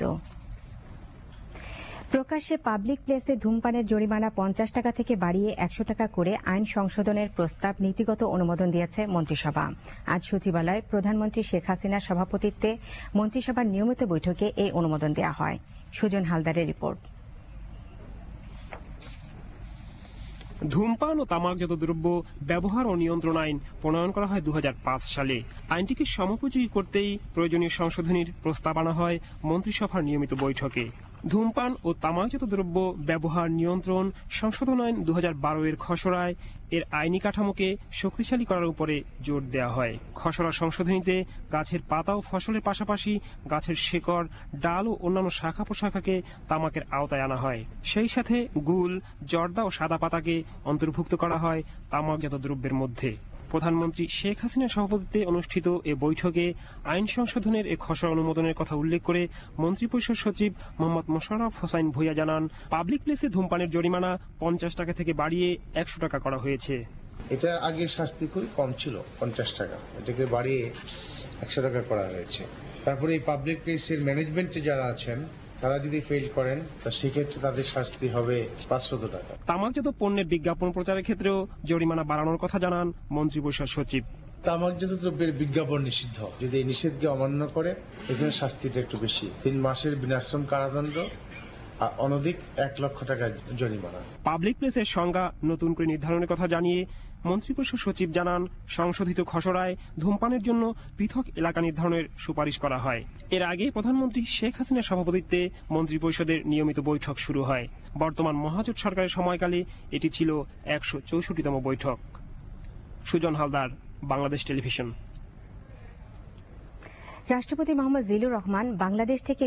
বিস্তারিত। প্রকাশ্যে পাবলিক প্লেসে ধূমপানের জরিমানা 50 টাকা থেকে বাড়িয়ে 100 টাকা করে আইন সংশোধনের প্রস্তাব নীতিগত অনুমোদন দিয়েছে মন্ত্রিসভা। আজ সচিবালয়ে প্রধানমন্ত্রী শেখ হাসিনার সভাপতিত্বে মন্ত্রিসভার নিয়মিত বৈঠকে এই অনুমোদন দেওয়া হয়। সুজন হালদারের রিপোর্ট। ধূমপান ও তামাকজাত দ্রব্য ব্যবহার ও নিয়ন্ত্রণ আইন প্রণয়ন করা হয় 2005 সালে। আইনটিকে সমোপযোগী করতেই প্রয়োজনীয় সংশোধনীর প্রস্তাব আনা হয় মন্ত্রিসভার নিয়মিত বৈঠকে। ধূমপান ও তামাকজাত দ্রব্য ব্যবহার নিয়ন্ত্রণ সংশোধন আইন 2012 এর খসড়ায় এর আইনি কাঠামোকে শক্তিশালী করার উপরে জোর দেওয়া হয়। খসড়া সংশোধনীতে গাছের পাতা ও ফসলের পাশাপাশি গাছের শেকড়, ডাল ও অন্যান্য শাখা প্রশাখাকে তামাকের আওতায় আনা হয়। সেই সাথে গুল, জর্দা ও সাদা পাতাকে অন্তর্ভুক্ত করা হয় তামাকজাত দ্রব্যের মধ্যে। প্রধানমন্ত্রী শেখ হাসিনার সভাপতিত্বে অনুষ্ঠিত এ বৈঠকে আইন সংশোধনের এ খসড়া অনুমোদনের কথা উল্লেখ করে মন্ত্রিপরিষদ সচিব মোহাম্মদ মোশাররফ হোসাইন ভূঁইয়া জানান, পাবলিক প্লেসে ধূমপানের জরিমানা 50 টাকা থেকে বাড়িয়ে 100 টাকা করা হয়েছে। এটা আগে শাস্তি খুবই কম ছিল, 50 টাকা, এটাকে বাড়িয়ে 100 টাকা করা হয়েছে। তারপরে এই পাবলিক প্লেসের ম্যানেজমেন্টে যারা আছেন তারা যদি ফেল করেন তা সেক্ষেত্রে তাদের শাস্তি হবে 500 টাকা। তামাকজাত পণ্যের বিজ্ঞাপন প্রচারের ক্ষেত্রেও জরিমানা বাড়ানোর কথা জানান মন্ত্রিপরিষদ সচিব। তামাকজাত দ্রব্যের বিজ্ঞাপন নিষিদ্ধ, যদি এই নিষেধকে অমান্য করে এখানে শাস্তিটা একটু বেশি, 3 মাসের বিনাশ্রম কারাদণ্ড আর অনধিক 1 লক্ষ টাকা জরিমানা। পাবলিক প্লেসের সংজ্ঞা নতুন করে নির্ধারণের কথা জানিয়ে মন্ত্রিপরিষদ সচিব জানান, সংশোধিত খসড়ায় ধূমপানের জন্য পৃথক এলাকা নির্ধারণের সুপারিশ করা হয়। এর আগে প্রধানমন্ত্রী শেখ হাসিনার সভাপতিত্বে মন্ত্রিপরিষদের নিয়মিত বৈঠক শুরু হয়। বর্তমান মহাজোট সরকারের সময়কালে এটি ছিল 164তম বৈঠক। সুজন হালদার, বাংলাদেশ টেলিভিশন। রাষ্ট্রপতি মোহাম্মদ জিল্লুর রহমান বাংলাদেশ থেকে